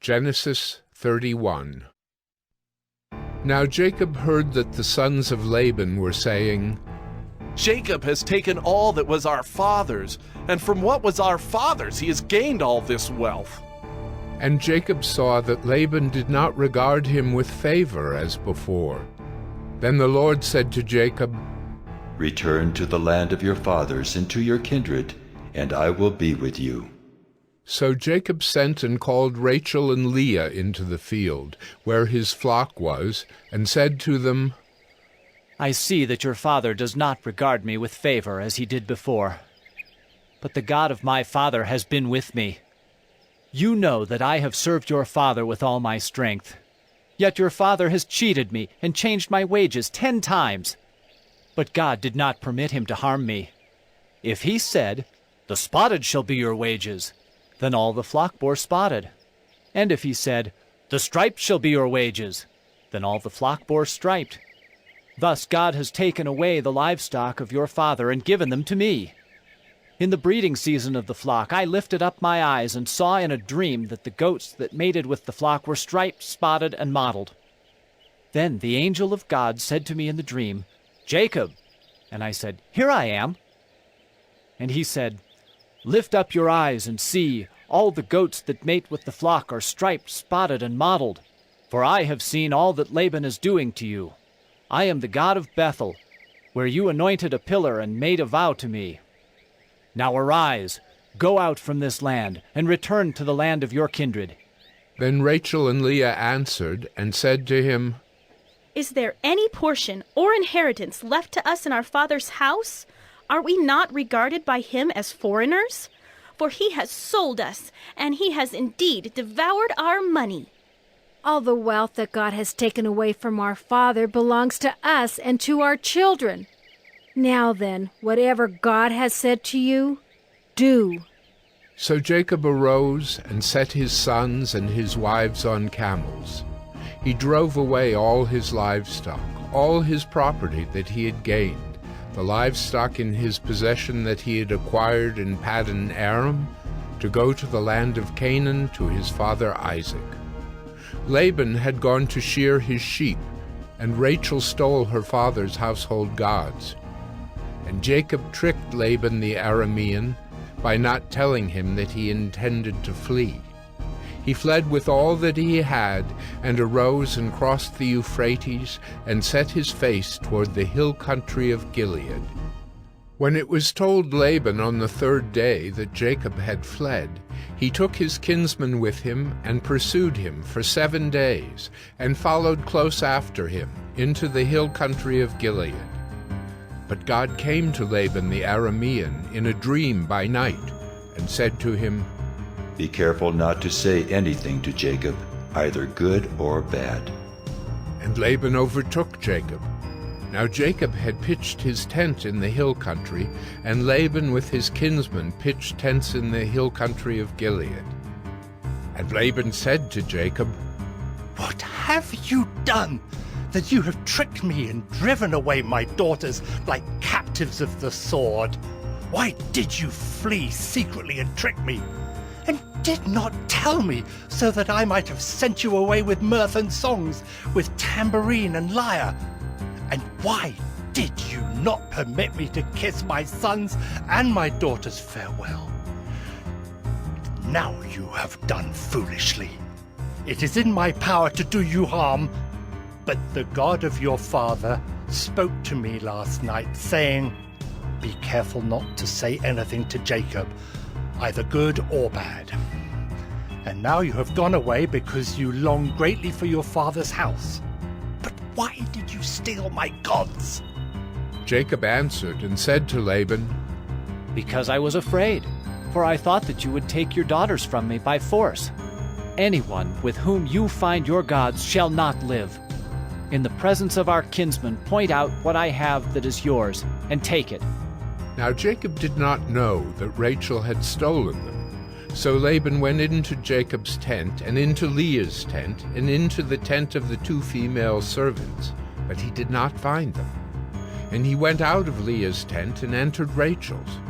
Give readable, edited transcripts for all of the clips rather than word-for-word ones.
Genesis 31. Now Jacob heard that the sons of Laban were saying, Jacob has taken all that was our father's, and from what was our father's he has gained all this wealth. And Jacob saw that Laban did not regard him with favor as before. Then the Lord said to Jacob, Return to the land of your fathers and to your kindred, and I will be with you. So Jacob sent and called Rachel and Leah into the field, where his flock was, and said to them, I see that your father does not regard me with favor as he did before. But the God of my father has been with me. You know that I have served your father with all my strength. Yet your father has cheated me and changed my wages 10 times. But God did not permit him to harm me. If he said, The spotted shall be your wages, then all the flock bore spotted. And if he said, The striped shall be your wages, then all the flock bore striped. Thus God has taken away the livestock of your father and given them to me. In the breeding season of the flock I lifted up my eyes and saw in a dream that the goats that mated with the flock were striped, spotted, and mottled. Then the angel of God said to me in the dream, Jacob. And I said, Here I am. And he said, Lift up your eyes and see, all the goats that mate with the flock are striped, spotted, and mottled. For I have seen all that Laban is doing to you. I am the God of Bethel, where you anointed a pillar and made a vow to me. Now arise, go out from this land, and return to the land of your kindred. Then Rachel and Leah answered and said to him, Is there any portion or inheritance left to us in our father's house? Are we not regarded by him as foreigners? For he has sold us, and he has indeed devoured our money. All the wealth that God has taken away from our father belongs to us and to our children. Now then, whatever God has said to you, do. So Jacob arose and set his sons and his wives on camels. He drove away all his livestock, all his property that he had gained, the livestock in his possession that he had acquired in Paddan Aram, to go to the land of Canaan to his father Isaac. Laban had gone to shear his sheep, and Rachel stole her father's household gods. And Jacob tricked Laban the Aramean by not telling him that he intended to flee. He fled with all that he had, and arose and crossed the Euphrates, and set his face toward the hill country of Gilead. When it was told Laban on the 3rd day that Jacob had fled, he took his kinsman with him and pursued him for 7 days, and followed close after him into the hill country of Gilead. But God came to Laban the Aramean in a dream by night, and said to him, Be careful not to say anything to Jacob, either good or bad. And Laban overtook Jacob. Now Jacob had pitched his tent in the hill country, and Laban with his kinsmen pitched tents in the hill country of Gilead. And Laban said to Jacob, What have you done, that you have tricked me and driven away my daughters like captives of the sword? Why did you flee secretly and trick me, and did not tell me, so that I might have sent you away with mirth and songs, with tambourine and lyre? And why did you not permit me to kiss my sons and my daughters farewell? Now you have done foolishly. It is in my power to do you harm, but the God of your father spoke to me last night, saying, Be careful not to say anything to Jacob, either good or bad. And now you have gone away because you long greatly for your father's house. But why did you steal my gods? Jacob answered and said to Laban, Because I was afraid, for I thought that you would take your daughters from me by force. Anyone with whom you find your gods shall not live. In the presence of our kinsmen, point out what I have that is yours, and take it. Now Jacob did not know that Rachel had stolen them. So Laban went into Jacob's tent, and into Leah's tent, and into the tent of the 2 female servants, but he did not find them. And he went out of Leah's tent and entered Rachel's.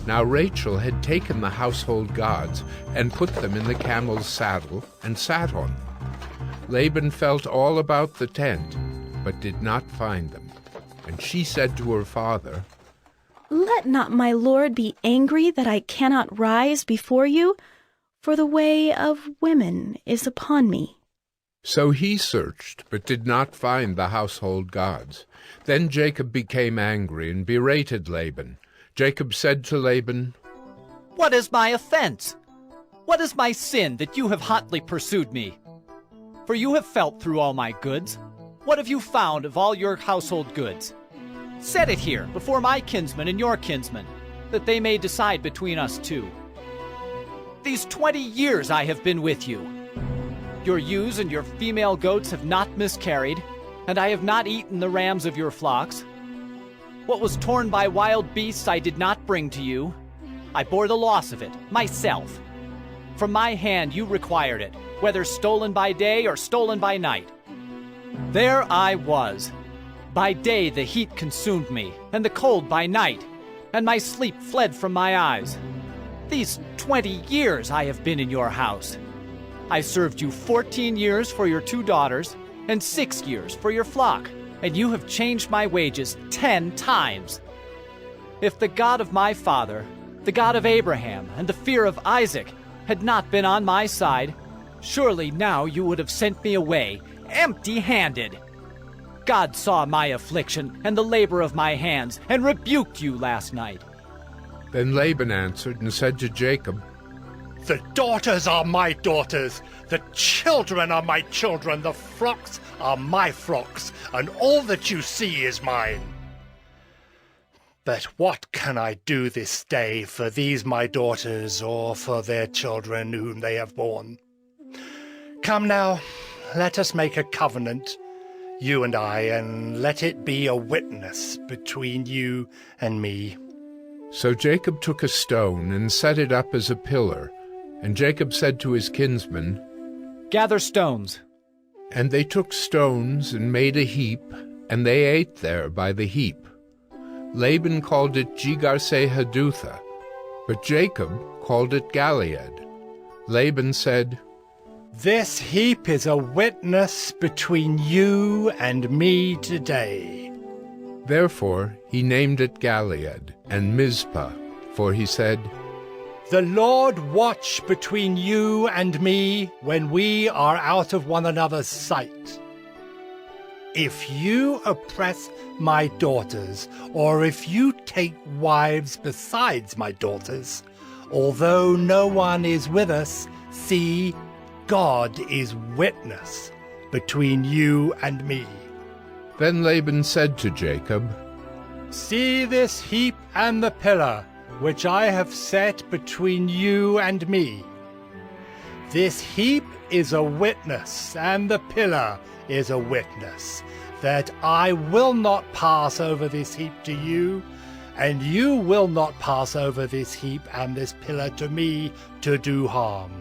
Now Rachel had taken the household gods and put them in the camel's saddle and sat on them. Laban felt all about the tent, but did not find them. And she said to her father, Let not my lord be angry that I cannot rise before you, for the way of women is upon me. So he searched, but did not find the household gods. Then Jacob became angry and berated Laban. Jacob said to Laban, What is my offense? What is my sin that you have hotly pursued me? For you have felt through all my goods. What have you found of all your household goods? Set it here before my kinsmen and your kinsmen, that they may decide between us two. These 20 years I have been with you. Your ewes and your female goats have not miscarried, and I have not eaten the rams of your flocks. What was torn by wild beasts I did not bring to you. I bore the loss of it, myself. From my hand you required it, whether stolen by day or stolen by night. There I was. By day the heat consumed me, and the cold by night, and my sleep fled from my eyes. These 20 years I have been in your house. I served you 14 years for your 2 daughters, and 6 years for your flock, and you have changed my wages 10 times. If the God of my father, the God of Abraham, and the fear of Isaac had not been on my side, surely now you would have sent me away, empty-handed. God saw my affliction and the labor of my hands, and rebuked you last night. Then Laban answered and said to Jacob, The daughters are my daughters, the children are my children, the flocks are my flocks, and all that you see is mine. But what can I do this day for these my daughters, or for their children whom they have borne? Come now, let us make a covenant, you and I, and let it be a witness between you and me. So Jacob took a stone and set it up as a pillar. And Jacob said to his kinsmen, Gather stones. And they took stones and made a heap, and they ate there by the heap. Laban called it Jegar-sahadutha, but Jacob called it Galeed. Laban said, This heap is a witness between you and me today. Therefore he named it Galeed and Mizpah, for he said, The Lord watch between you and me when we are out of one another's sight. If you oppress my daughters, or if you take wives besides my daughters, although no one is with us, see, God is witness between you and me. Then Laban said to Jacob, See this heap and the pillar, which I have set between you and me. This heap is a witness, and the pillar is a witness, that I will not pass over this heap to you, and you will not pass over this heap and this pillar to me to do harm.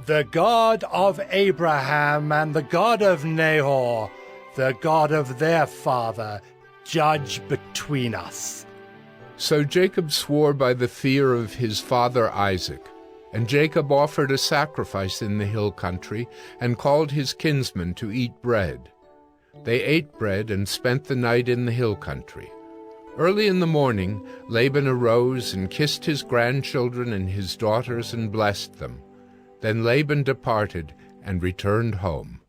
The God of Abraham and the God of Nahor, the God of their father, judge between us. So Jacob swore by the fear of his father Isaac, and Jacob offered a sacrifice in the hill country, and called his kinsmen to eat bread. They ate bread and spent the night in the hill country. Early in the morning Laban arose and kissed his grandchildren and his daughters and blessed them. Then Laban departed and returned home.